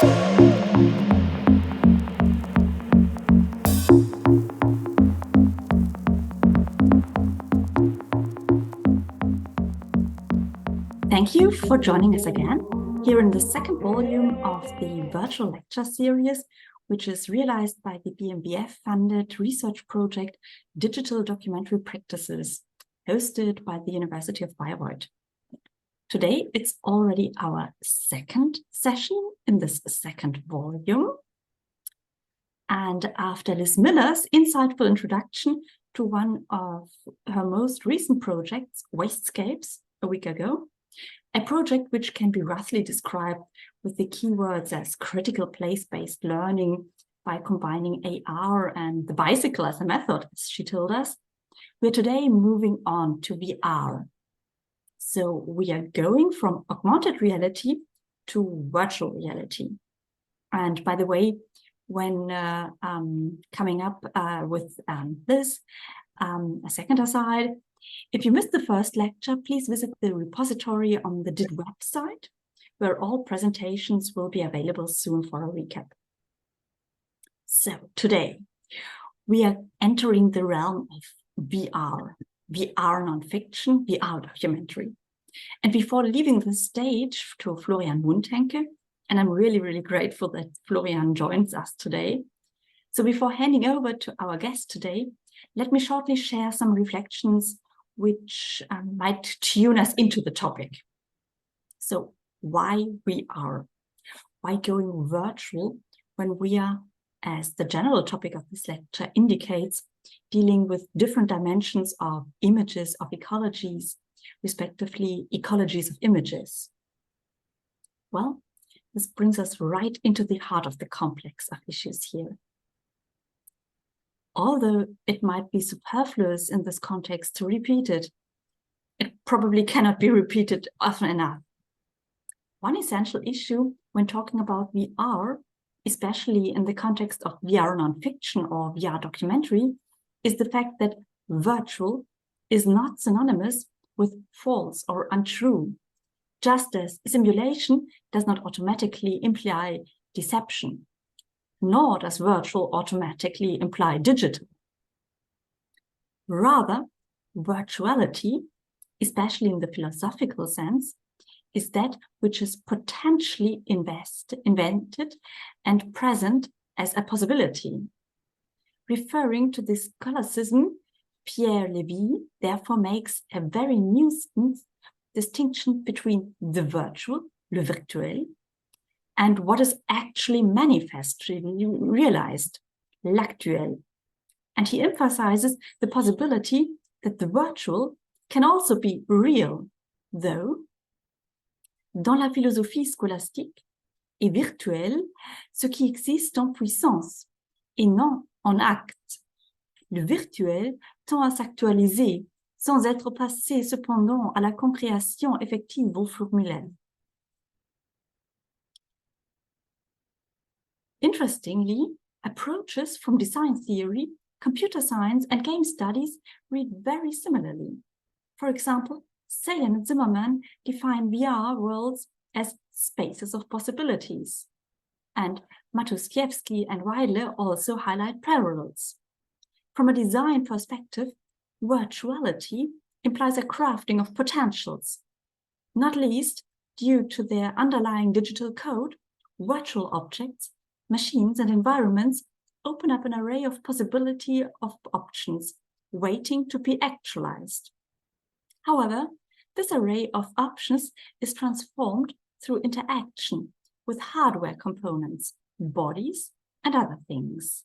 Thank you for joining us again here in the second volume of the virtual lecture series, which is realized by the BMBF-funded research project Digital Documentary Practices, hosted by the University of Bayreuth. Today, it's already our second session in this second volume. And after Liz Miller's insightful introduction to one of her most recent projects, Wastscapes, a week ago, a project which can be roughly described with the keywords as critical place-based learning by combining AR and the bicycle as a method, as she told us. We're today moving on to VR. So we are going from augmented reality to virtual reality. And by the way, when coming up with this, a second aside, if you missed the first lecture, please visit the repository on the DID website, where all presentations will be available soon for a recap. So today, we are entering the realm of VR non-fiction, VR documentary. And before leaving the stage to Florian Mundhenke, and I'm really, really grateful that Florian joins us today. So before handing over to our guest today, let me shortly share some reflections which might tune us into the topic. So why VR? Why going virtual when we are, as the general topic of this lecture indicates, dealing with different dimensions of images, of ecologies, respectively ecologies of images? Well, this brings us right into the heart of the complex of issues here. Although it might be superfluous in this context to repeat it, it probably cannot be repeated often enough. One essential issue when talking about VR, especially in the context of VR non-fiction or VR documentary, is the fact that virtual is not synonymous with false or untrue, just as simulation does not automatically imply deception, nor does virtual automatically imply digital. Rather, virtuality, especially in the philosophical sense, is that which is potentially invented and present as a possibility. Referring to this scholasticism, Pierre Lévy therefore makes a very nuanced distinction between the virtual, le virtuel, and what is actually manifestly realized, l'actuel. And he emphasizes the possibility that the virtual can also be real, though, dans la philosophie scolastique, est virtuel ce qui existe en puissance et non en acte. Le virtuel tend à s'actualiser sans être passé cependant à la concréation effective ou formulaire. Interestingly, approaches from design theory, computer science, and game studies read very similarly. For example, Salem and Zimmerman define VR worlds as spaces of possibilities. And Matuszkiewski and Weidler also highlight parallels. From a design perspective, virtuality implies a crafting of potentials. Not least, due to their underlying digital code, virtual objects, machines, and environments open up an array of possibility of options waiting to be actualized. However, this array of options is transformed through interaction with hardware components, bodies, and other things.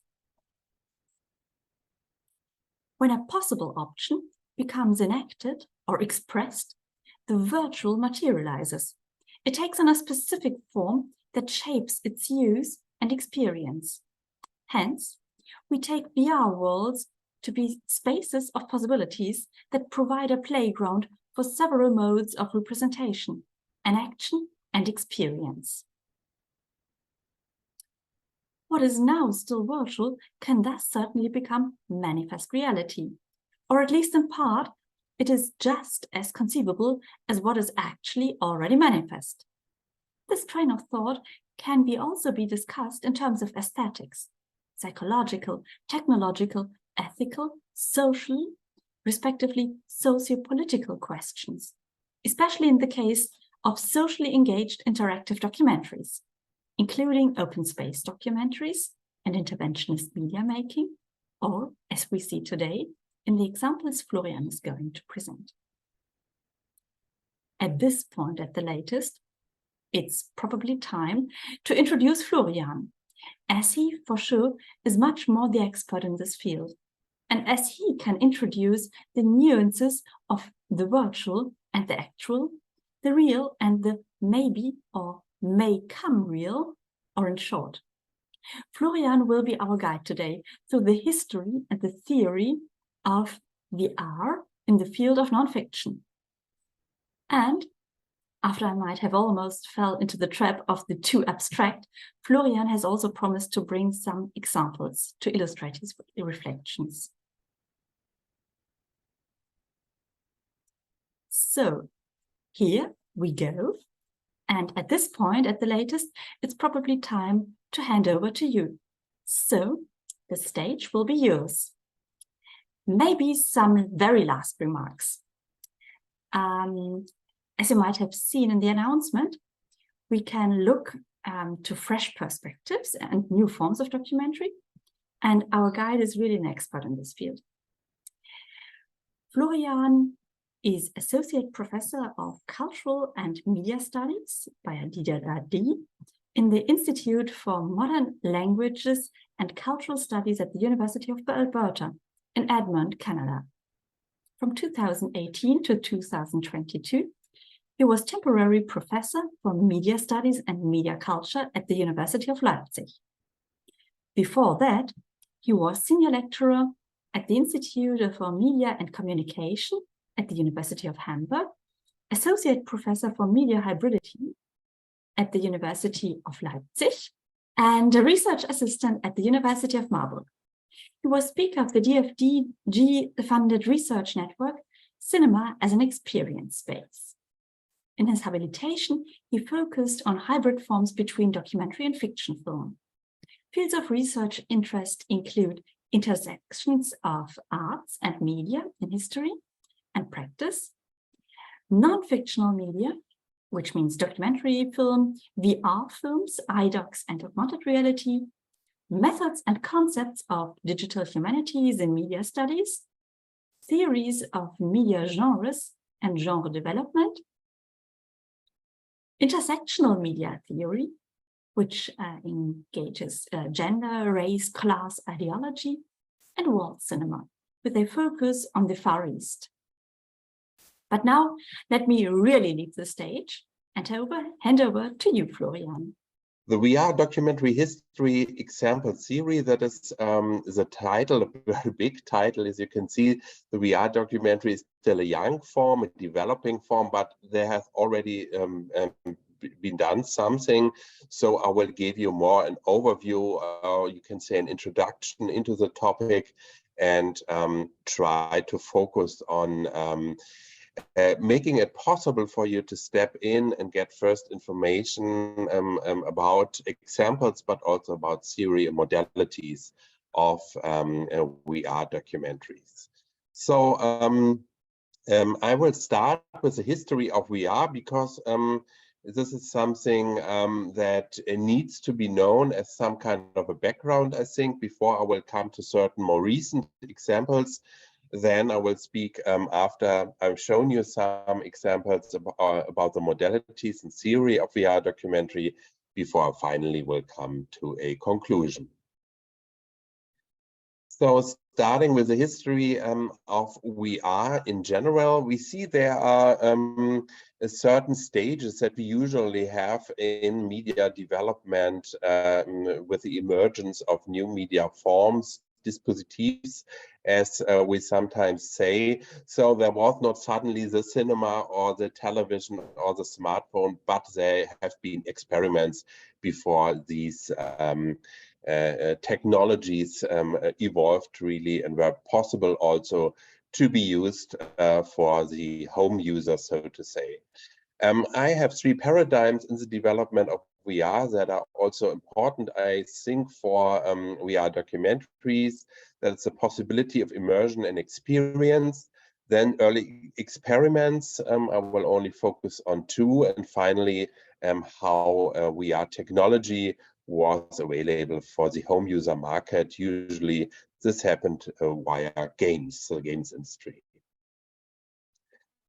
When a possible option becomes enacted or expressed, the virtual materializes. It takes on a specific form that shapes its use and experience. Hence, we take VR worlds to be spaces of possibilities that provide a playground for several modes of representation, enaction, and experience. What is now still virtual can thus certainly become manifest reality, or at least in part, it is just as conceivable as what is actually already manifest. This train of thought can also be discussed in terms of aesthetics, psychological, technological, ethical, social, respectively socio-political questions, especially in the case of socially engaged interactive documentaries, including open space documentaries and interventionist media making, or as we see today in the examples Florian is going to present. At this point, at the latest, it's probably time to introduce Florian, as he for sure is much more the expert in this field, and as he can introduce the nuances of the virtual and the actual, the real and the maybe or may come real, or in short. Florian will be our guide today through the history and the theory of VR in the field of nonfiction. And after I might have almost fell into the trap of the too abstract, Florian has also promised to bring some examples to illustrate his reflections. So here we go. And at this point, at the latest, it's probably time to hand over to you. So the stage will be yours. Maybe some very last remarks. As you might have seen in the announcement, we can look to fresh perspectives and new forms of documentary. And our guide is really an expert in this field. Florian is Associate Professor of Cultural and Media Studies by DDRD in the Institute for Modern Languages and Cultural Studies at the University of Alberta in Edmonton, Canada. From 2018 to 2022, he was temporary professor for media studies and media culture at the University of Leipzig. Before that, he was senior lecturer at the Institute for Media and Communication at the University of Hamburg, associate professor for media hybridity at the University of Leipzig, and a research assistant at the University of Marburg. He was speaker of the DFDG-funded research network, Cinema as an Experience Space. In his habilitation, he focused on hybrid forms between documentary and fiction film. Fields of research interest include intersections of arts and media in history and practice, non-fictional media, which means documentary film, VR films, iDocs and augmented reality, methods and concepts of digital humanities in media studies, theories of media genres and genre development, intersectional media theory, which engages gender, race, class, ideology, and world cinema, with a focus on the Far East. But now, let me really leave the stage and hand over to you, Florian. The VR documentary history example series, that is the title, a very big title. As you can see, the VR documentary is still a young form, a developing form, but there has already been done something. So I will give you more an overview, you can say an introduction into the topic, and try to focus on making it possible for you to step in and get first information about examples, but also about theory and modalities of VR documentaries. So I will start with the history of VR because this is something that needs to be known as some kind of a background, I think, before I will come to certain more recent examples. Then I will speak after I've shown you some examples about the modalities and theory of VR documentary before I finally will come to a conclusion. So starting with the history of VR in general, we see there are certain stages that we usually have in media development with the emergence of new media forms, dispositives, as we sometimes say. So there was not suddenly the cinema or the television or the smartphone, but there have been experiments before these technologies evolved really and were possible also to be used for the home user, so to say. I have three paradigms in the development of VR that are also important, I think, for VR documentaries. That's the possibility of immersion and experience. Then early experiments, I will only focus on two, and finally how VR technology was available for the home user market. Usually this happened via games, the games industry.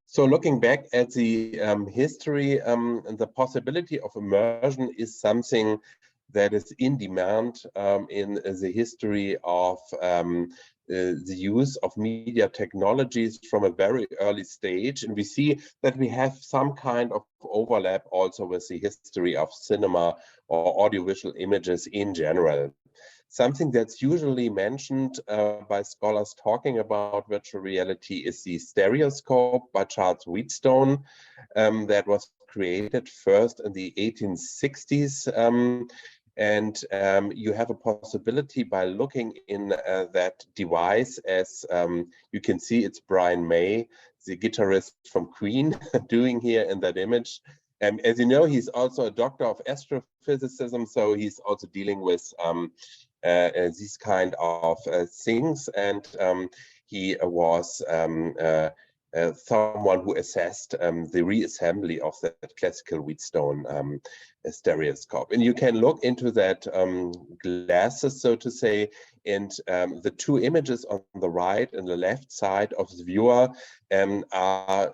So looking back at the history, the possibility of immersion is something that is in demand in the history of the use of media technologies from a very early stage. And we see that we have some kind of overlap also with the history of cinema or audiovisual images in general. Something that's usually mentioned by scholars talking about virtual reality is the stereoscope by Charles Wheatstone that was created first in the 1860s. You have a possibility by looking in that device, as you can see, it's Brian May, the guitarist from Queen, doing here in that image. As you know, he's also a doctor of astrophysicism, so he's also dealing with these kind of things, and he was someone who assessed the reassembly of that classical Wheatstone stereoscope. And you can look into that glasses, so to say, and the two images on the right and the left side of the viewer are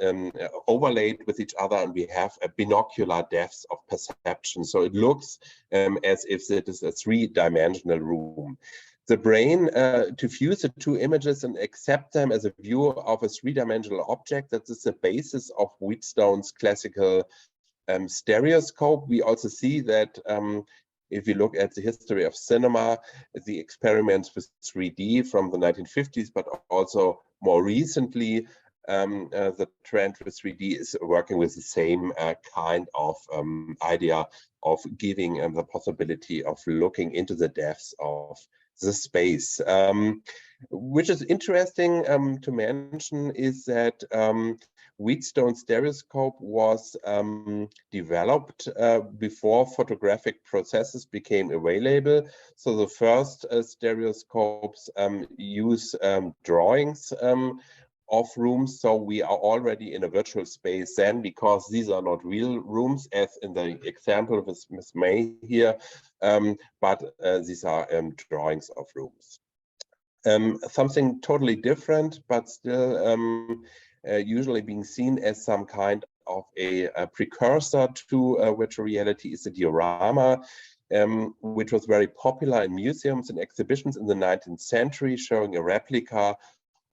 overlaid with each other, and we have a binocular depth of perception. So it looks as if it is a three-dimensional room. The brain, to fuse the two images and accept them as a view of a three-dimensional object, that is the basis of Wheatstone's classical stereoscope. We also see that if you look at the history of cinema, the experiments with 3D from the 1950s, but also more recently, the trend with 3D is working with the same kind of idea of giving the possibility of looking into the depths of the space. Which is interesting to mention is that Wheatstone stereoscope was developed before photographic processes became available. So the first stereoscopes use drawings of rooms, so we are already in a virtual space then, because these are not real rooms, as in the example with Ms. May here, but these are drawings of rooms. Something totally different, but still usually being seen as some kind of a precursor to virtual reality is the diorama, which was very popular in museums and exhibitions in the 19th century, showing a replica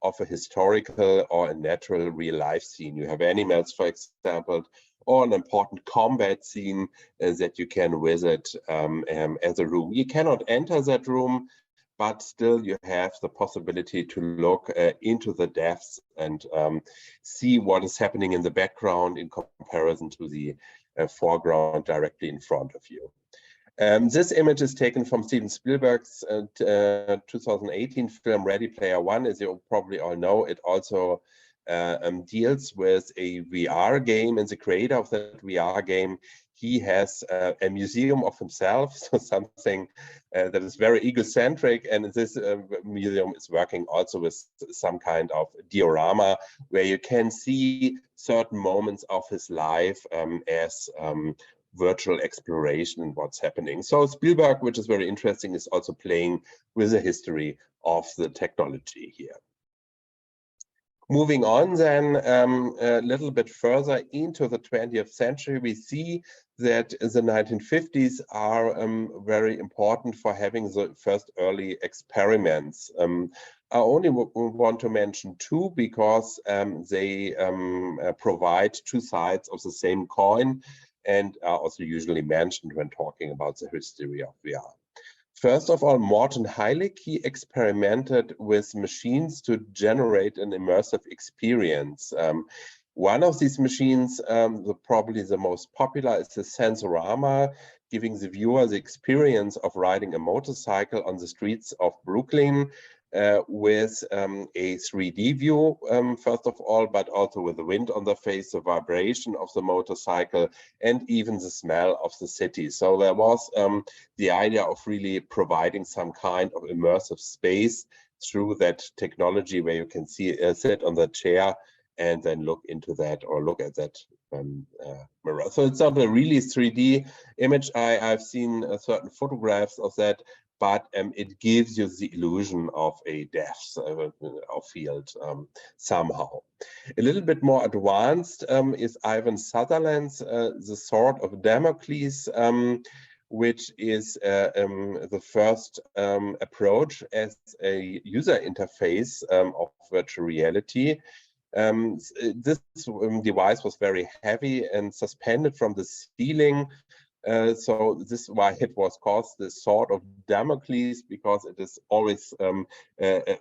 of a historical or a natural real life scene. You have animals, for example, or an important combat scene that you can visit as a room. You cannot enter that room, but still you have the possibility to look into the depths and see what is happening in the background in comparison to the foreground directly in front of you. This image is taken from Steven Spielberg's 2018 film Ready Player One. As you probably all know, it also deals with a VR game, and the creator of that VR game, he has a museum of himself, so something that is very egocentric, and this museum is working also with some kind of diorama where you can see certain moments of his life as virtual exploration and what's happening. So Spielberg, which is very interesting, is also playing with the history of the technology here. Moving on then a little bit further into the 20th century, we see that the 1950s are very important for having the first early experiments. I only want to mention two because they provide two sides of the same coin and are also usually mentioned when talking about the history of VR. First of all, Morton Heilig, he experimented with machines to generate an immersive experience. One of these machines, probably the most popular, is the Sensorama, giving the viewer the experience of riding a motorcycle on the streets of Brooklyn. with a 3D view, first of all, but also with the wind on the face, the vibration of the motorcycle, and even the smell of the city. So there was the idea of really providing some kind of immersive space through that technology, where you can see sit on the chair and then look into that or look at that mirror. So it's not a really 3D image. I've seen certain photographs of that, but it gives you the illusion of a depth of field somehow. A little bit more advanced is Ivan Sutherland's The Sword of Damocles, which is the first approach as a user interface of virtual reality. This device was very heavy and suspended from the ceiling. So this is why it was called the Sword of Damocles, because it is always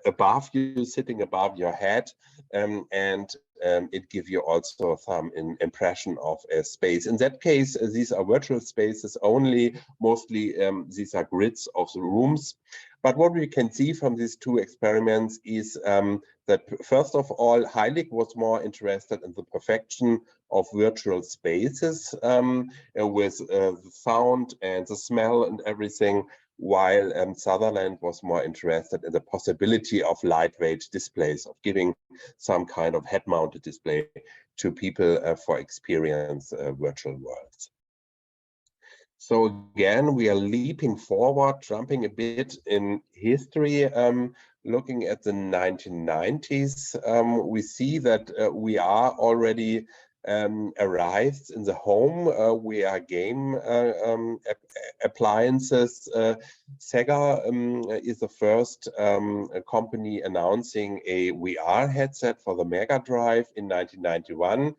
above you, sitting above your head, and it gives you also some impression of a space. In that case, these are virtual spaces only. Mostly these are grids of the rooms. But what we can see from these two experiments is that, first of all, Heilig was more interested in the perfection of virtual spaces with the sound and the smell and everything, while Sutherland was more interested in the possibility of lightweight displays, of giving some kind of head-mounted display to people for experience virtual worlds. So again, we are leaping forward, jumping a bit in history, looking at the 1990s. We see that we are already arrived in the home. We are game appliances. Sega is the first company announcing a VR headset for the Mega Drive in 1991.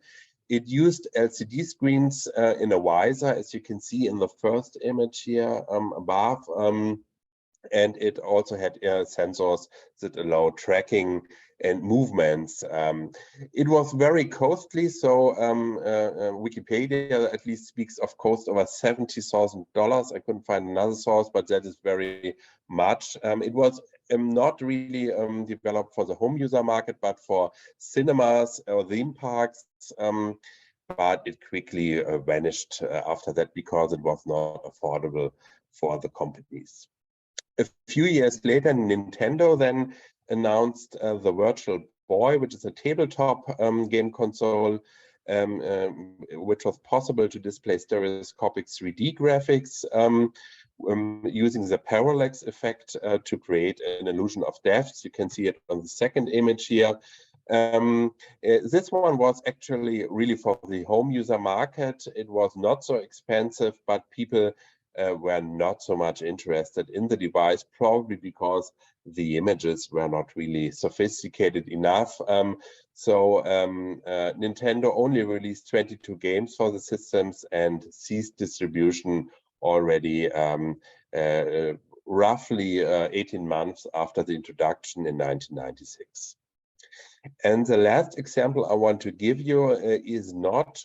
It used LCD screens in a visor, as you can see in the first image here above. And it also had sensors that allow tracking and movements. It was very costly, so Wikipedia at least speaks of cost over $70,000. I couldn't find another source, but that is very much. It was not really developed for the home user market, but for cinemas or theme parks. But it quickly vanished after that because it was not affordable for the companies. A few years later, Nintendo then announced the Virtual Boy, which is a tabletop game console, which was possible to display stereoscopic 3D graphics using the parallax effect to create an illusion of depth. You can see it on the second image here. This one was actually really for the home user market. It was not so expensive, but people were not so much interested in the device, probably because the images were not really sophisticated enough. So Nintendo only released 22 games for the systems and ceased distribution already roughly 18 months after the introduction in 1996. And the last example I want to give you is not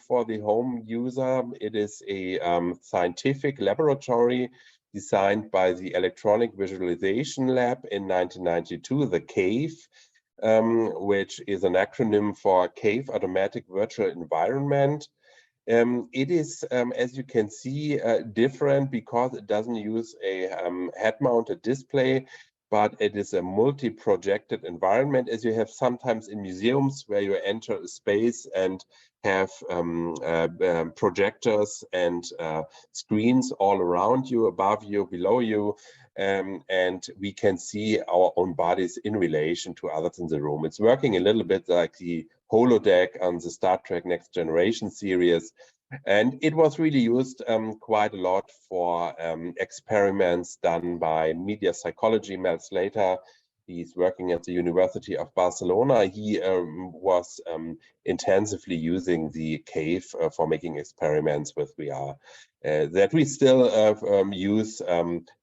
for the home user. It is a scientific laboratory designed by the Electronic Visualization Lab in 1992, the CAVE, which is an acronym for CAVE Automatic Virtual Environment. It is, as you can see, different because it doesn't use a head-mounted display, but it is a multi-projected environment, as you have sometimes in museums where you enter a space and have projectors and screens all around you, above you, below you, and we can see our own bodies in relation to others in the room. It's working a little bit like the holodeck on the Star Trek Next Generation series. And it was really used quite a lot for experiments done by media psychology. Mel Slater, he's working at the University of Barcelona. He was intensively using the CAVE for making experiments with VR that we still use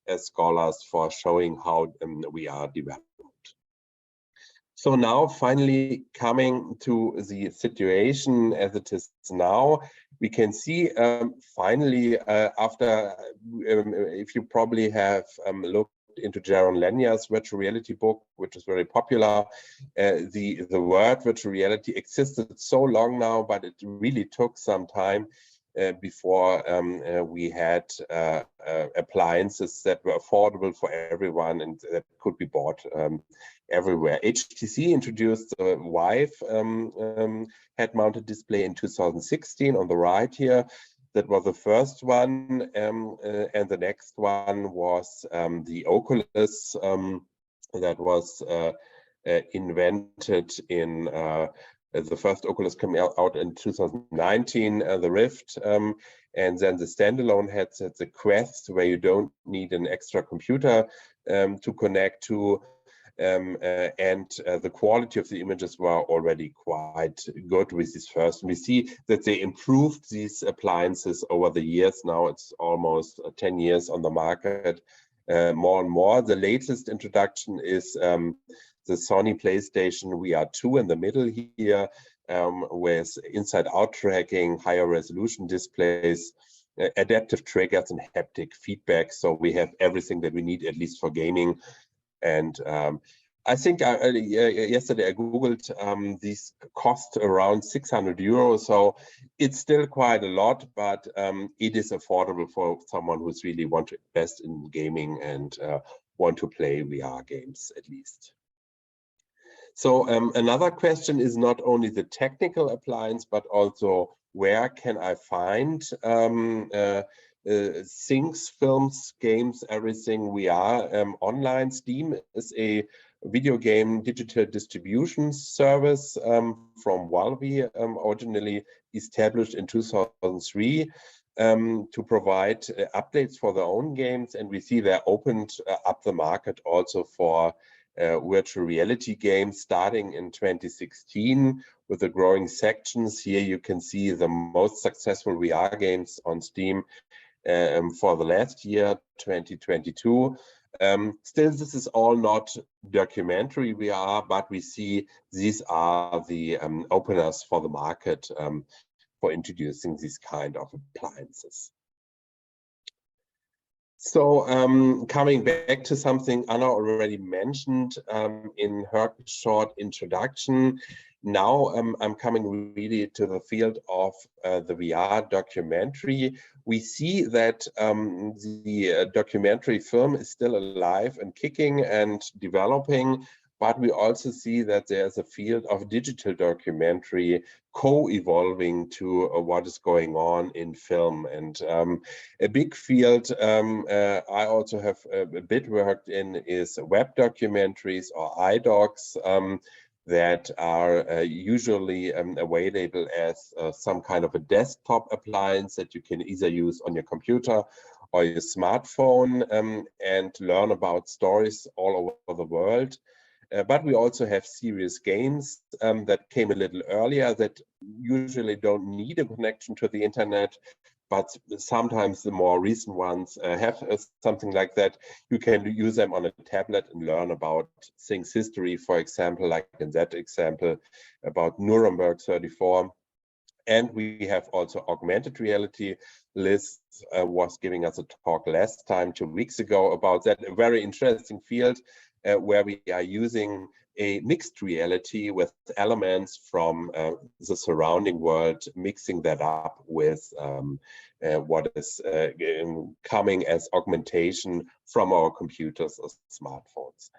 as scholars for showing how VR developed. So now finally coming to the situation as it is now, we can see finally after, if you probably have looked into Jaron Lanier's virtual reality book, which is very popular. The word virtual reality existed so long now, but it really took some time before we had appliances that were affordable for everyone and that could be bought everywhere. HTC introduced the Vive head-mounted display in 2016 on the right here. That was the first one, and the next one was the Oculus that was invented in the first Oculus came out in 2019, the Rift, and then the standalone headset, the Quest, where you don't need an extra computer to connect to, and the quality of the images were already quite good with this first. And we see that they improved these appliances over the years. Now it's almost 10 years on the market, more and more. The latest introduction is the Sony PlayStation VR2 in the middle here, with inside-out tracking, higher resolution displays, adaptive triggers, and haptic feedback. So we have everything that we need, at least for gaming. And I think yesterday I Googled, these cost around 600 euros. So it's still quite a lot, but it is affordable for someone who's really want to invest in gaming and want to play VR games at least. So another question is not only the technical appliance, but also where can I find things, films, games, everything VR online. Steam is a video game digital distribution service from Valve, originally established in 2003 to provide updates for their own games. And we see they opened up the market also for virtual reality games starting in 2016 with the growing sections. Here you can see the most successful VR games on Steam for the last year, 2022. Still, this is all not documentary VR, but we see these are the openers for the market for introducing these kind of appliances. So coming back to something Anna already mentioned in her short introduction, now I'm coming really to the field of the VR documentary. We see that the documentary film is still alive and kicking and developing, but we also see that there's a field of digital documentary co-evolving to what is going on in film. And a big field I also have a bit worked in is web documentaries or iDocs that are usually available as some kind of a desktop appliance that you can either use on your computer or your smartphone and learn about stories all over the world. But we also have serious games that came a little earlier that usually don't need a connection to the internet, but sometimes the more recent ones have something like that. You can use them on a tablet and learn about things history, for example, like in that example about Nuremberg 34. And we have also augmented reality. Liz was giving us a talk last time, 2 weeks ago, about that, a very interesting field where we are using a mixed reality with elements from the surrounding world, mixing that up with what is coming as augmentation from our computers or smartphones.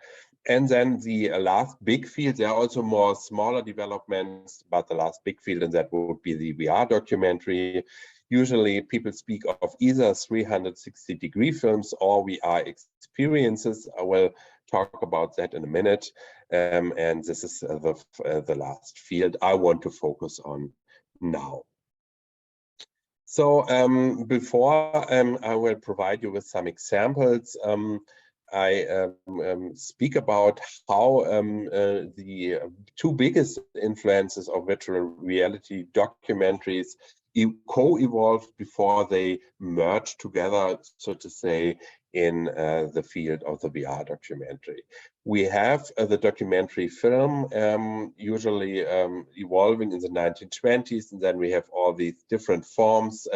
And then the last big field, there are also more smaller developments, but the last big field, and that would be the VR documentary. Usually people speak of either 360-degree films or VR experiences. I will talk about that in a minute. And this is the last field I want to focus on now. So before I will provide you with some examples, I speak about how the two biggest influences of virtual reality documentaries co-evolved before they merged together, so to say, in the field of the VR documentary. We have the documentary film, usually evolving in the 1920s, and then we have all these different forms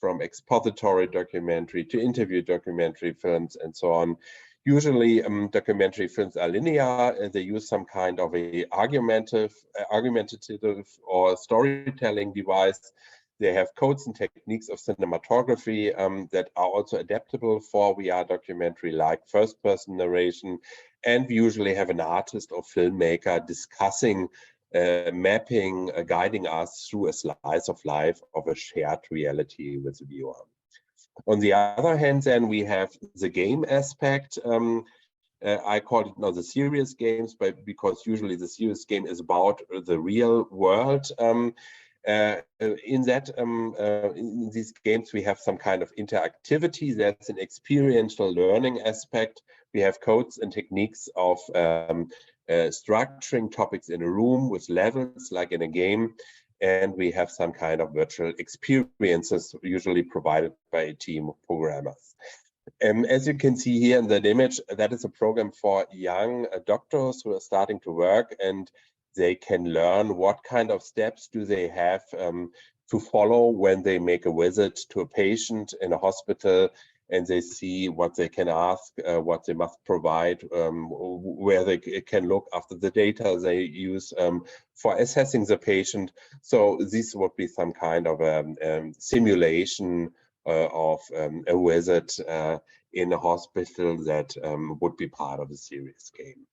from expository documentary to interview documentary films and so on. Usually documentary films are linear. They use some kind of a argumentative or storytelling device. They have codes and techniques of cinematography that are also adaptable for VR documentary, like first-person narration. And we usually have an artist or filmmaker discussing, mapping, guiding us through a slice of life of a shared reality with the viewer. On the other hand, then we have the game aspect. I call it now the serious games, but because usually the serious game is about the real world. In these games, we have some kind of interactivity. There's an experiential learning aspect. We have codes and techniques of structuring topics in a room with levels, like in a game. And we have some kind of virtual experiences, usually provided by a team of programmers. As you can see here in that image, that is a program for young doctors who are starting to work, and they can learn what kind of steps do they have to follow when they make a visit to a patient in a hospital, and they see what they can ask, what they must provide, where they can look after the data they use for assessing the patient. So this would be some kind of a simulation of a visit in a hospital that would be part of a serious game.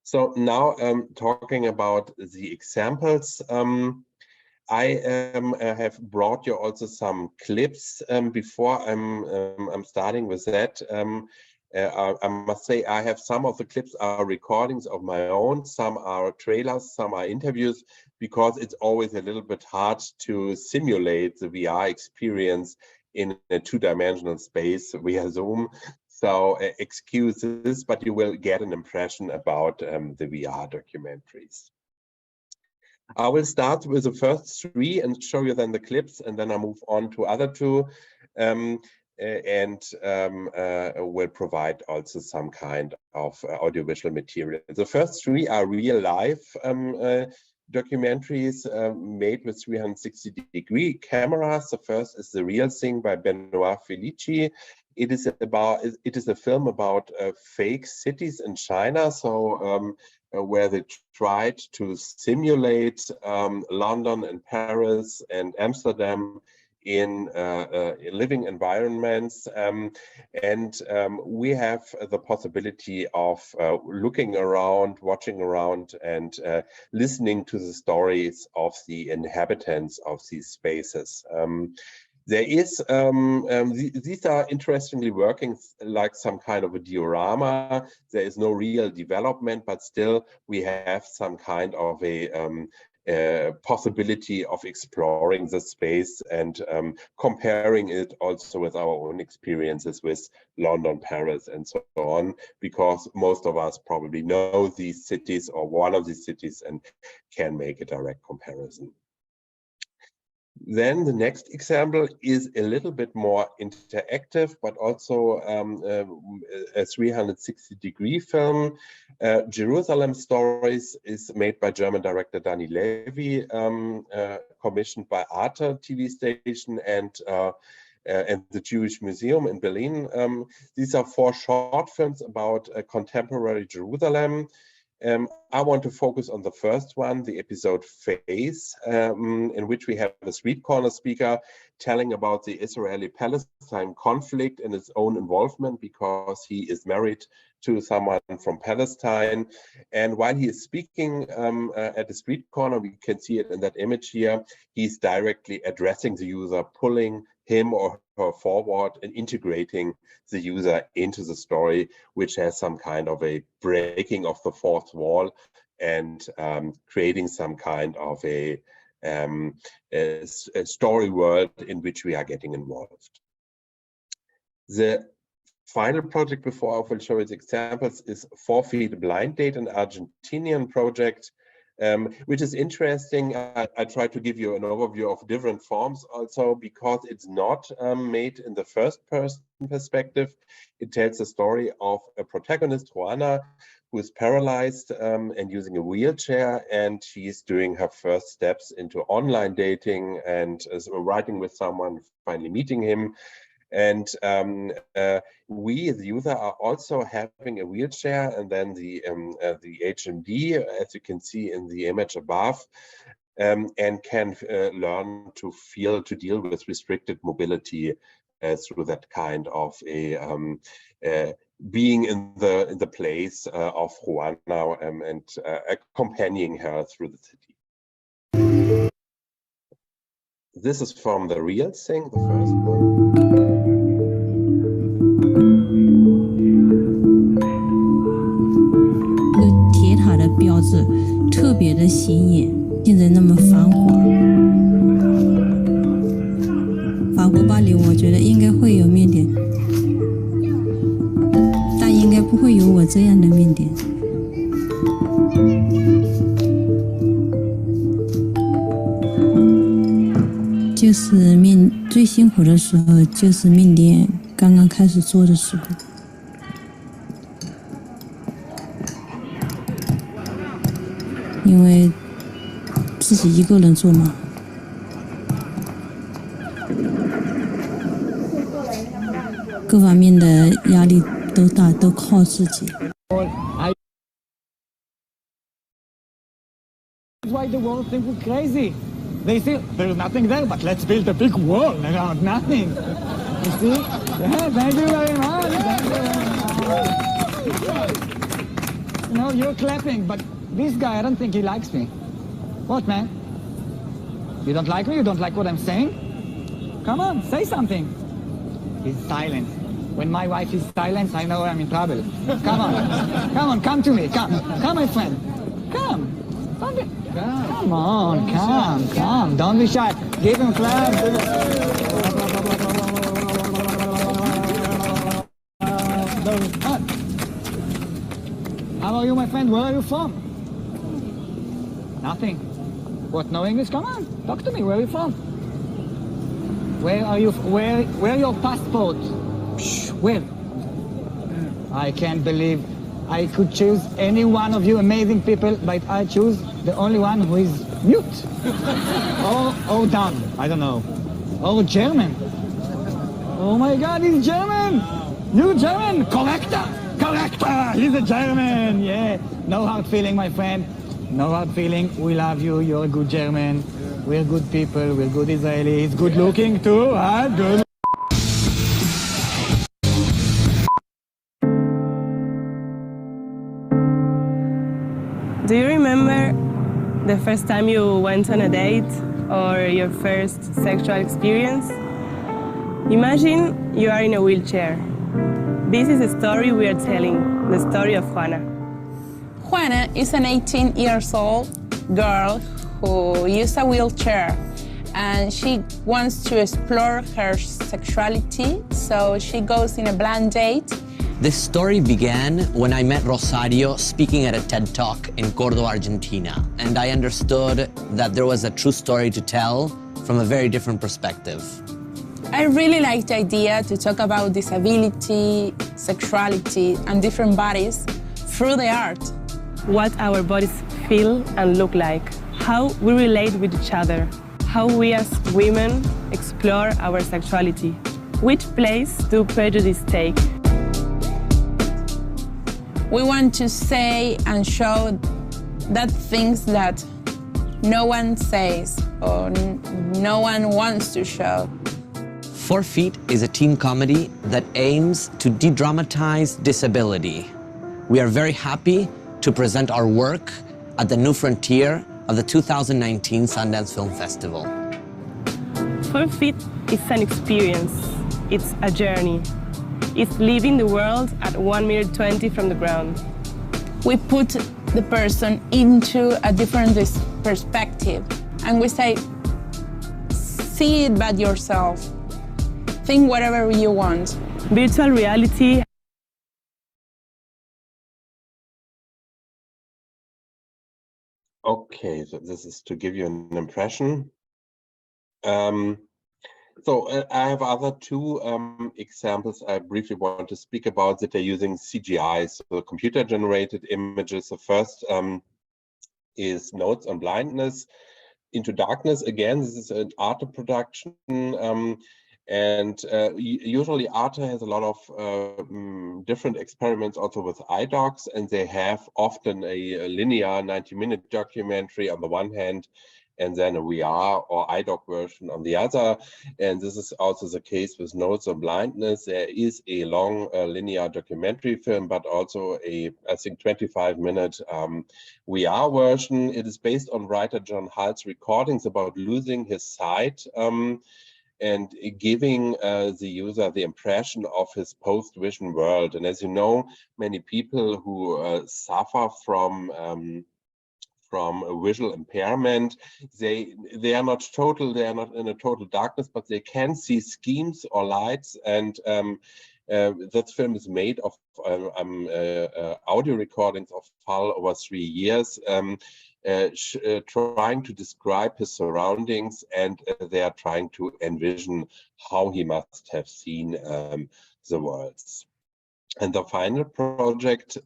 So now talking about the examples, I have brought you also some clips. Before I'm starting with that, I must say I have some of the clips are recordings of my own, some are trailers, some are interviews, because it's always a little bit hard to simulate the VR experience in a two-dimensional space via Zoom. So excuses, but you will get an impression about the VR documentaries. I will start with the first three and show you then the clips, and then I move on to other two, and will provide also some kind of audiovisual material. The first three are real life documentaries made with 360-degree cameras. The first is The Real Thing by Benoit Felici. It is a film about fake cities in China. So where they tried to simulate London and Paris and Amsterdam in living environments, and we have the possibility of looking around, watching around, and listening to the stories of the inhabitants of these spaces. There is, these are interestingly working like some kind of a diorama. There is no real development, but still we have some kind of a possibility of exploring the space and comparing it also with our own experiences with London, Paris, and so on, because most of us probably know these cities or one of these cities and can make a direct comparison. Then the next example is a little bit more interactive, but also a 360-degree film. Jerusalem Stories is made by German director Danny Levy, commissioned by Arte TV station and the Jewish Museum in Berlin. These are 4 short films about contemporary Jerusalem. I want to focus on the first one, the episode Face, in which we have a street corner speaker telling about the Israeli-Palestine conflict and its own involvement, because he is married to someone from Palestine. And while he is speaking at the street corner, we can see it in that image here, he's directly addressing the user, pulling him or her forward and integrating the user into the story, which has some kind of a breaking of the fourth wall and creating some kind of a story world in which we are getting involved. The final project before I will show you the examples is 4 Feet Blind Date, an Argentinian project, which is interesting. I try to give you an overview of different forms also, because it's not made in the first person perspective. It tells the story of a protagonist, Juana, who is paralyzed and using a wheelchair, and she's doing her first steps into online dating and is writing with someone, finally meeting him. And we, the user, are also having a wheelchair, and then the HMD, as you can see in the image above, and can learn to deal with restricted mobility through that kind of a being in the place of Juana and accompanying her through the city. This is from the real thing, the first one. 铁塔的标志特别的显眼，现在那么繁华。法国巴黎，我觉得应该会有面点，但应该不会有我这样的面点。就是最辛苦的时候，就是面点刚刚开始做的时候。 因为自己一个人做嘛，各方面的压力都大，都靠自己。Why the world think we're crazy? They say there's nothing there, but let's build a big wall around nothing. You see? Yeah, thank you very much. Thank you very much. You know, you're clapping, but this guy, I don't think he likes me. What, man? You don't like me? You don't like what I'm saying? Come on, say something. He's silent. When my wife is silent, I know I'm in trouble. Come on. Come on, come to me. Come. Come, my friend. Come. Come on, come. Don't be shy. Give him a clap. How are you, my friend? Where are you from? Nothing. What, no English? Come on, talk to me. Where are you from? Where are you? Where your passport? Where? I can't believe I could choose any one of you amazing people, but I choose the only one who is mute. or dumb, I don't know. Or German. Oh my God, he's German! You German! Corrector! He's a German! Yeah. No hard feeling, my friend. No hard feeling. We love you. You're a good German. We're good people. We're good Israelis. Good looking too, huh? Good. Do you remember the first time you went on a date or your first sexual experience? Imagine you are in a wheelchair. This is the story we are telling, the story of Juana. Juana is an 18-year-old girl who uses a wheelchair, and she wants to explore her sexuality, so she goes in a blind date. This story began when I met Rosario speaking at a TED Talk in Córdoba, Argentina, and I understood that there was a true story to tell from a very different perspective. I really like the idea to talk about disability, sexuality, and different bodies through the art. What our bodies feel and look like, how we relate with each other, how we as women explore our sexuality. Which place do prejudice take? We want to say and show that things that no one says or no one wants to show. 4 Feet is a teen comedy that aims to de-dramatize disability. We are very happy to present our work at the New Frontier of the 2019 Sundance Film Festival. 4 Feet is an experience. It's a journey. It's leaving the world at 1.20 meters from the ground. We put the person into a different perspective, and we say, see it by yourself. Think whatever you want. Virtual reality. Okay, so this is to give you an impression. I have other two examples I briefly want to speak about that are using CGI, so computer-generated images. The first is Notes on Blindness, Into Darkness. Again, this is an art production, And usually Arte has a lot of different experiments also with iDocs, and they have often a linear 90-minute documentary on the one hand, and then a VR or iDoc version on the other. And this is also the case with Notes on Blindness. There is a long linear documentary film, but also a, I think, 25-minute VR version. It is based on writer John Hull's recordings about losing his sight and giving the user the impression of his post-vision world. And as you know, many people who suffer from a visual impairment, they are not in a total darkness, but they can see schemes or lights. And that film is made of audio recordings of Hull over 3 years, trying to describe his surroundings, and they are trying to envision how he must have seen the worlds. And the final project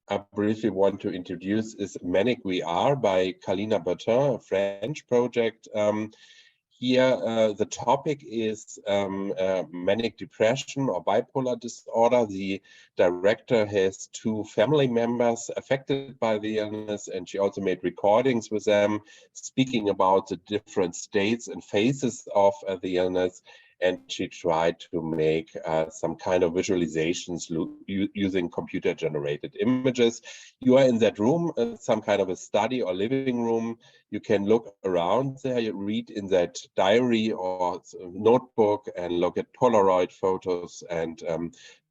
I briefly want to introduce is Manic VR by Kalina Bertin, a French project. Here, the topic is manic depression or bipolar disorder. The director has 2 family members affected by the illness, and she also made recordings with them, speaking about the different states and phases of the illness. And she tried to make some kind of visualizations using computer-generated images. You are in that room, some kind of a study or living room. You can look around there, you read in that diary or notebook and look at Polaroid photos and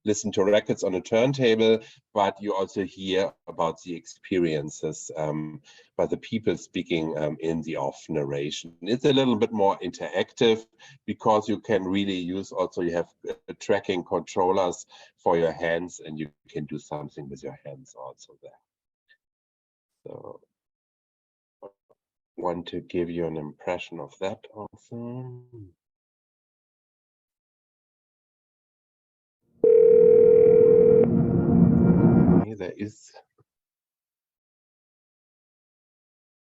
listen to records on a turntable, but you also hear about the experiences by the people speaking in the off narration. It's a little bit more interactive because you can really use also, you have tracking controllers for your hands and you can do something with your hands also there. So I want to give you an impression of that also. There is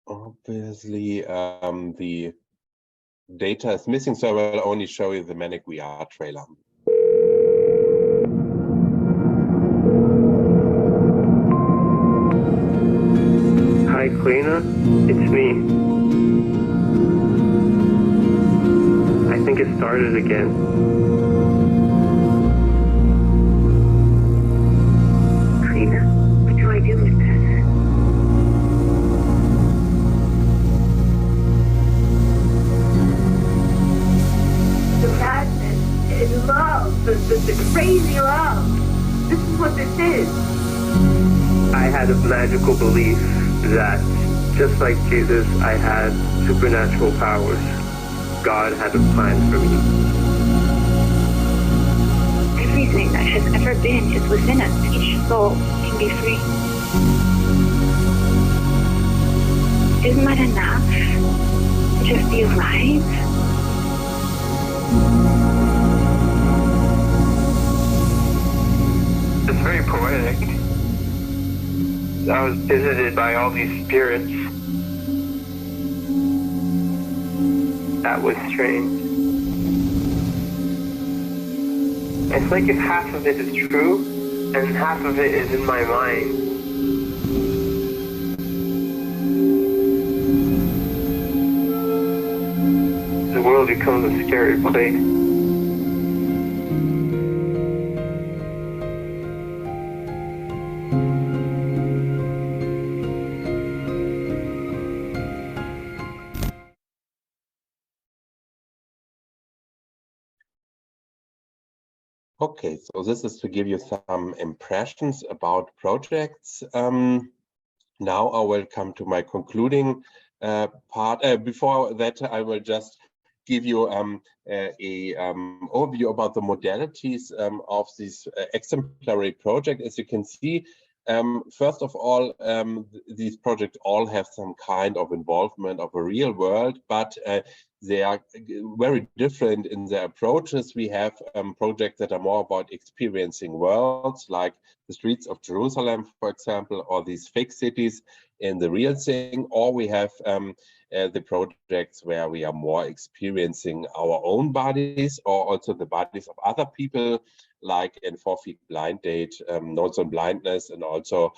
obviously the data is missing, so I will only show you the Manic VR trailer. Hi, Kalina. It's me. I think it started again. What do I do with this? The madness is love, the crazy love. This is what this is. I had a magical belief that, just like Jesus, I had supernatural powers. God had a plan for me. Everything that has ever been is within us. Each soul can be free. Isn't that enough to just be alive? It's very poetic. I was visited by all these spirits. That was strange. It's like if half of it is true and half of it is in my mind. The world becomes a scary place. Okay, so this is to give you some impressions about projects. Now I will come to my concluding part. Before that, I will just give you an overview about the modalities of this exemplary project. As you can see, first of all, these projects all have some kind of involvement of a real world, but they are very different in their approaches. We have projects that are more about experiencing worlds, like the streets of Jerusalem, for example, or these fake cities, in the real thing, or we have the projects where we are more experiencing our own bodies or also the bodies of other people, like in 4 Feet Blind Date, Notes on Blindness, and also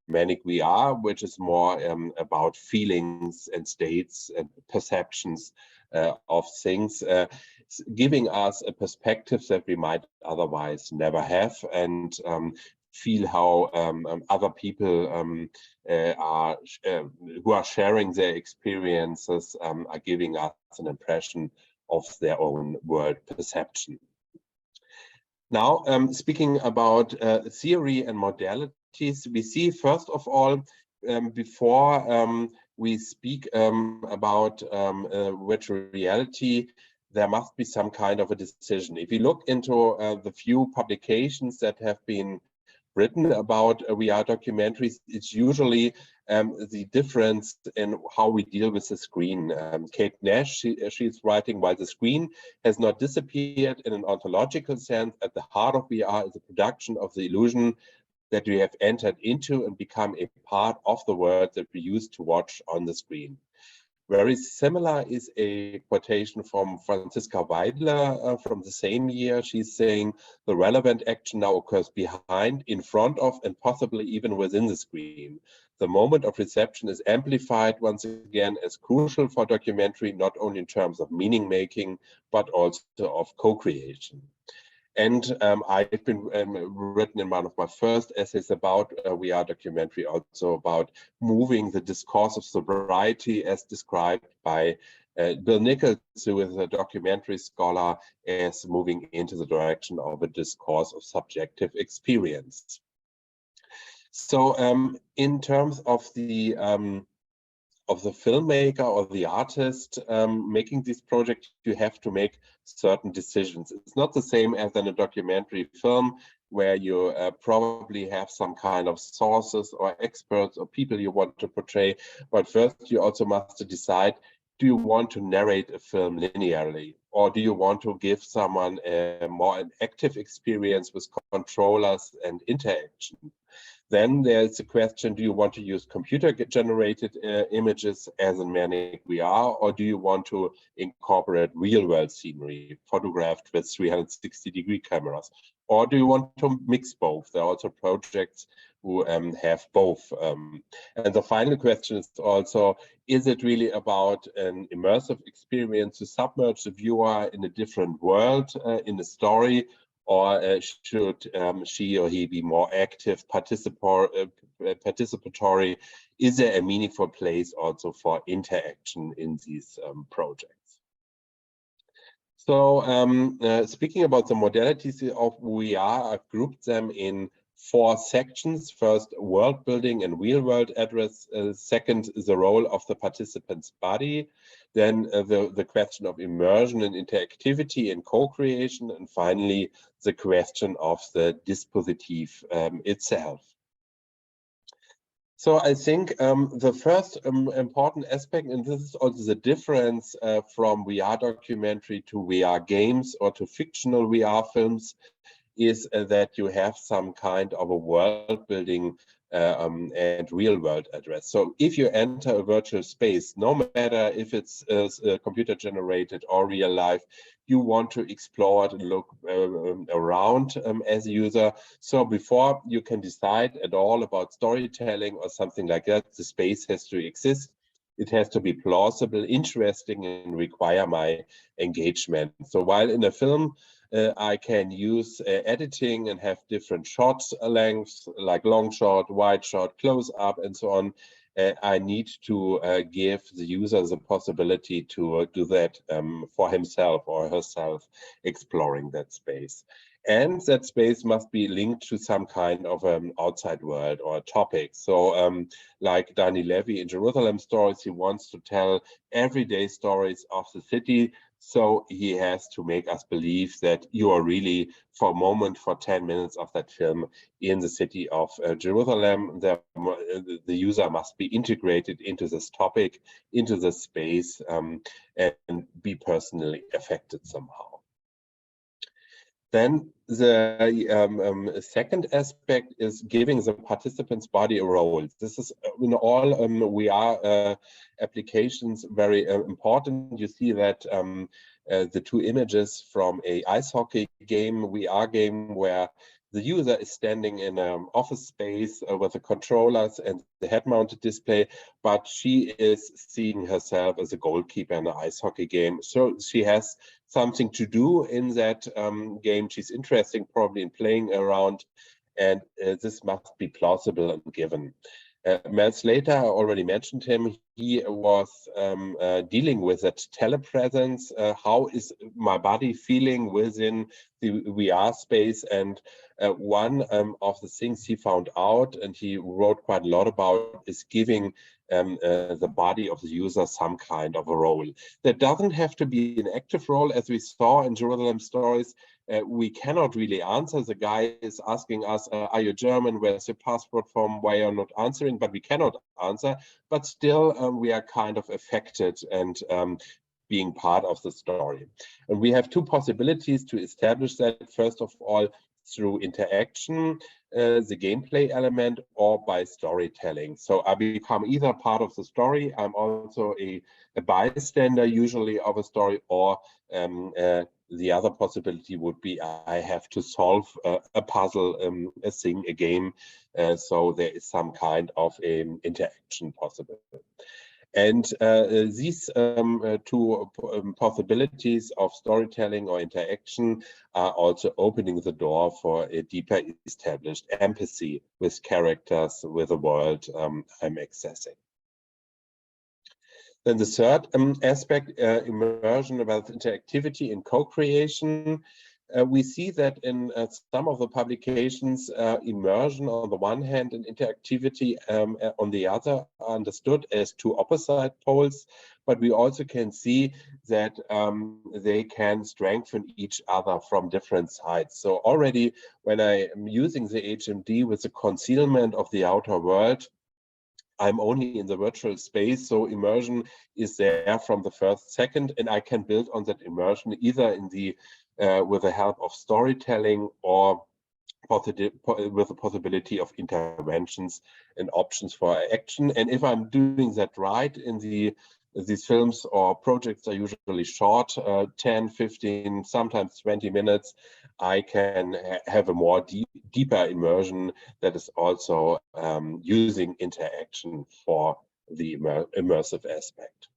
Manic VR, which is more about feelings and states and perceptions of things, giving us a perspective that we might otherwise never have, and feel how other people who are sharing their experiences are giving us an impression of their own world perception. Now, speaking about theory and modalities, we see first of all, before we speak about virtual reality, there must be some kind of a decision. If you look into the few publications that have been written about VR documentaries, it's usually the difference in how we deal with the screen. Kate Nash, she's writing, while the screen has not disappeared in an ontological sense, at the heart of VR is the production of the illusion that we have entered into and become a part of the world that we used to watch on the screen. Very similar is a quotation from Franziska Weidler from the same year. She's saying the relevant action now occurs behind, in front of, and possibly even within the screen. The moment of reception is amplified once again as crucial for documentary, not only in terms of meaning making, but also of co-creation. And I've been written in one of my first essays about VR documentary, also about moving the discourse of sobriety as described by Bill Nichols, who is a documentary scholar, as moving into the direction of a discourse of subjective experience. So in terms of the filmmaker or the artist making this project, you have to make certain decisions. It's not the same as in a documentary film where you probably have some kind of sources or experts or people you want to portray. But first, you also must decide, do you want to narrate a film linearly? Or do you want to give someone a more active experience with controllers and interaction? Then there's the question, do you want to use computer-generated images as in Manic VR, or do you want to incorporate real-world scenery photographed with 360-degree cameras? Or do you want to mix both? There are also projects who have both. And the final question is also, is it really about an immersive experience to submerge the viewer in a different world, in a story, or should she or he be more active, participatory? Is there a meaningful place also for interaction in these projects? So speaking about the modalities of VR, I've grouped them in 4 sections. First, world building and real world address. Second, the role of the participant's body. Then the question of immersion and interactivity and co-creation. And finally, the question of the dispositif itself. So I think the first important aspect, and this is also the difference from VR documentary to VR games or to fictional VR films, is that you have some kind of a world building and real world address. So if you enter a virtual space, no matter if it's computer generated or real life, you want to explore it and look around as a user. So before you can decide at all about storytelling or something like that, the space has to exist. It has to be plausible, interesting, and require my engagement. So while in a film, I can use editing and have different shot lengths, like long shot, wide shot, close up, and so on. I need to give the user the possibility to do that for himself or herself, exploring that space. And that space must be linked to some kind of outside world or topic. So like Danny Levy in Jerusalem Stories, he wants to tell everyday stories of the city. So he has to make us believe that you are really, for a moment, for 10 minutes of that film, in the city of Jerusalem. The user must be integrated into this topic, into the space, and be personally affected somehow. Then the second aspect is giving the participant's body a role. This is in all VR applications very important. You see that the two images from a ice hockey game, VR game, where the user is standing in an office space with the controllers and the head-mounted display, but she is seeing herself as a goalkeeper in an ice hockey game. So she has something to do in that game. She's interested probably in playing around, and this must be plausible and given. Mel Slater, I already mentioned him. He was dealing with that telepresence. How is my body feeling within the VR space? And one of the things he found out, and he wrote quite a lot about, is giving the body of the user some kind of a role. That doesn't have to be an active role, as we saw in Jerusalem Stories. We cannot really answer. The guy is asking us, are you German? Where's your passport from? Why are you not answering? But we cannot answer. But still, we are kind of affected and being part of the story. And we have two possibilities to establish that. First of all, through interaction, the gameplay element, or by storytelling. So I become either part of the story, I'm also a bystander usually of a story, or the other possibility would be I have to solve a puzzle, a thing, a game. So there is some kind of interaction possible. And these two possibilities of storytelling or interaction are also opening the door for a deeper established empathy with characters, with the world I'm accessing. Then the third aspect, immersion about interactivity and co-creation. We see that in some of the publications, immersion on the one hand and interactivity on the other are understood as two opposite poles, but we also can see that they can strengthen each other from different sides. So already when I am using the HMD with the concealment of the outer world, I'm only in the virtual space, so immersion is there from the first second, and I can build on that immersion either in the with the help of storytelling or with the possibility of interventions and options for action. And if I'm doing that right in these films or projects are usually short, 10, 15, sometimes 20 minutes, I can have a more deeper immersion that is also using interaction for the immersive aspect.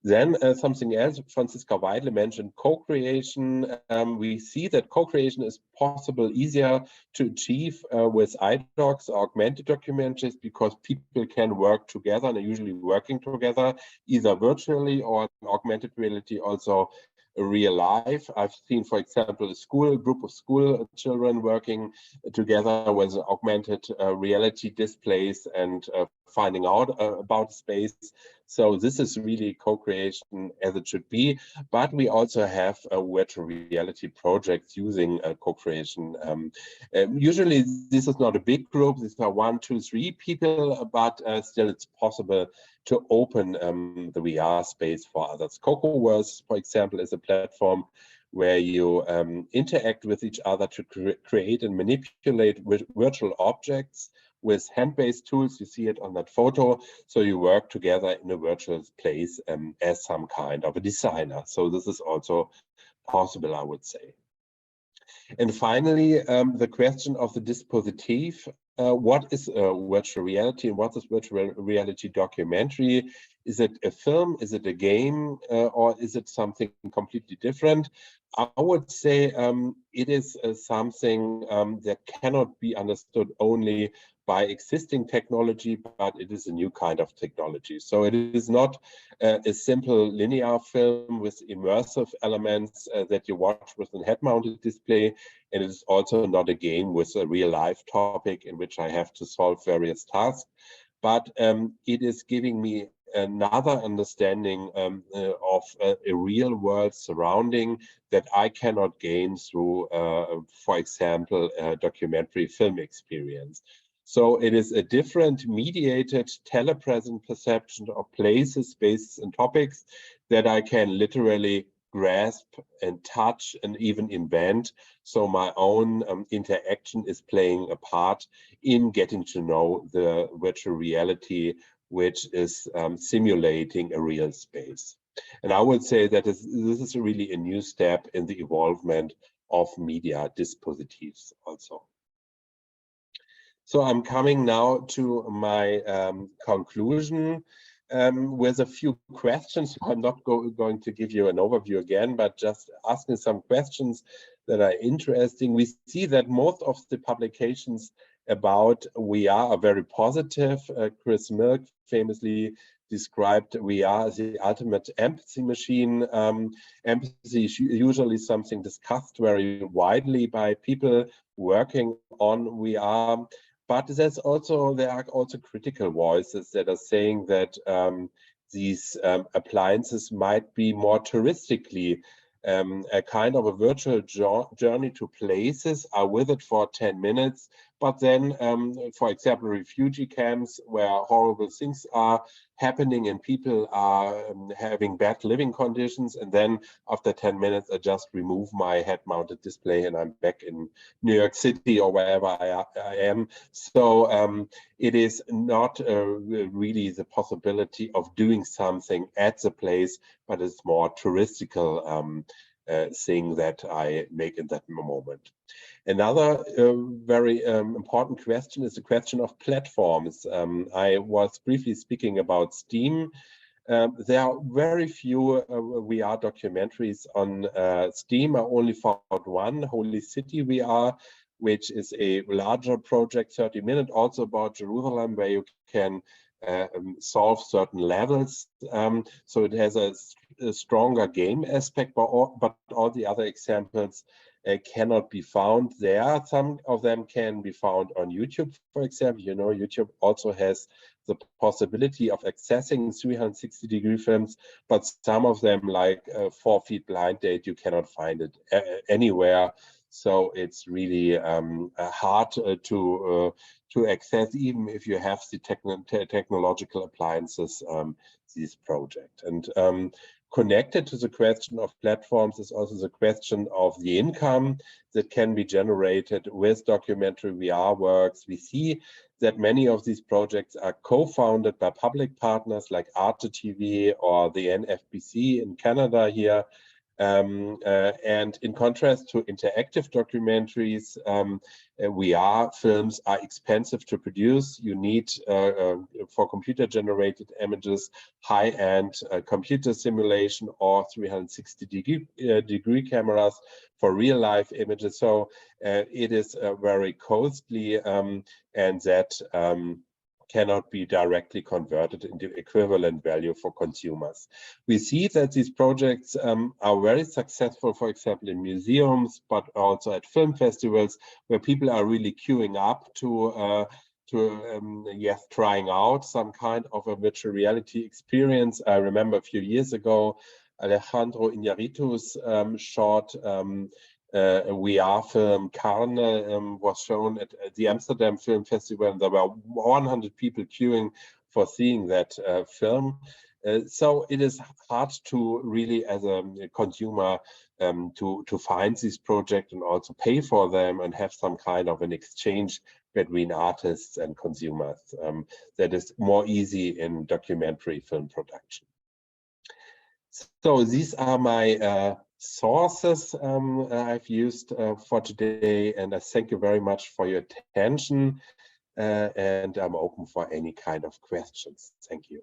Then something else, Franziska Weidle mentioned co-creation. We see that co-creation is possible, easier to achieve with iDocs, augmented documentaries, because people can work together and are usually working together, either virtually or in augmented reality, also real life. I've seen, for example, a group of school children working together with augmented reality displays and finding out about space. So this is really co-creation as it should be, but we also have virtual reality projects using co-creation. Usually this is not a big group, these are 1, 2, 3 people, but still it's possible to open the VR space for others. Cocoverse, for example, is a platform where you interact with each other to create and manipulate virtual objects with hand-based tools. You see it on that photo. So you work together in a virtual place as some kind of a designer. So this is also possible, I would say. And finally, the question of the dispositif. What is virtual reality and what is virtual reality documentary? Is it a film? Is it a game? Or is it something completely different? I would say it is something that cannot be understood only by existing technology, but it is a new kind of technology. So it is not a simple linear film with immersive elements that you watch with a head-mounted display. And it is also not a game with a real-life topic in which I have to solve various tasks. But it is giving me another understanding of a real-world surrounding that I cannot gain through, for example, a documentary film experience. So it is a different mediated telepresent perception of places, spaces, and topics that I can literally grasp and touch and even invent. So my own interaction is playing a part in getting to know the virtual reality, which is simulating a real space. And I would say that this is really a new step in the evolvement of media dispositives also. So I'm coming now to my conclusion with a few questions. I'm not going to give you an overview again, but just asking some questions that are interesting. We see that most of the publications about VR are very positive. Chris Milk famously described VR as the ultimate empathy machine. Empathy is usually something discussed very widely by people working on VR. But there are also critical voices that are saying that these appliances might be more touristically a kind of a virtual journey to places, are with it for 10 minutes, but then, for example, refugee camps where horrible things are happening and people are having bad living conditions, and then after 10 minutes I just remove my head-mounted display and I'm back in New York City or wherever I am. So it is not really the possibility of doing something at the place, but it's more touristical thing that I make in that moment. Another very important question is the question of platforms. I was briefly speaking about Steam. There are very few VR documentaries on Steam. I only found one, Holy City VR, which is a larger project, 30-minute, also about Jerusalem, where you can solve certain levels. So it has a stronger game aspect, but all the other examples cannot be found there. Some of them can be found on YouTube, for example. You know, YouTube also has the possibility of accessing 360-degree films, but some of them, like 4 Feet Blind Date, you cannot find it anywhere. So it's really hard to access, even if you have the technological appliances, this project. And connected to the question of platforms is also the question of the income that can be generated with documentary VR works. We see that many of these projects are co-founded by public partners like Arte TV or the NFBC in Canada here. And in contrast to interactive documentaries, VR films are expensive to produce. You need, for computer-generated images, high-end computer simulation or 360-degree cameras for real-life images. So it is very costly, and that cannot be directly converted into equivalent value for consumers. We see that these projects are very successful, for example, in museums, but also at film festivals, where people are really queuing up to trying out some kind of a virtual reality experience. I remember a few years ago, Alejandro Iñárritu's short a VR film, Carne, was shown at the Amsterdam Film Festival, and there were 100 people queuing for seeing that film. So it is hard to really, as a consumer, to find these projects and also pay for them and have some kind of an exchange between artists and consumers. That is more easy in documentary film production. So these are my sources I've used for today, and I thank you very much for your attention, and I'm open for any kind of questions. Thank you.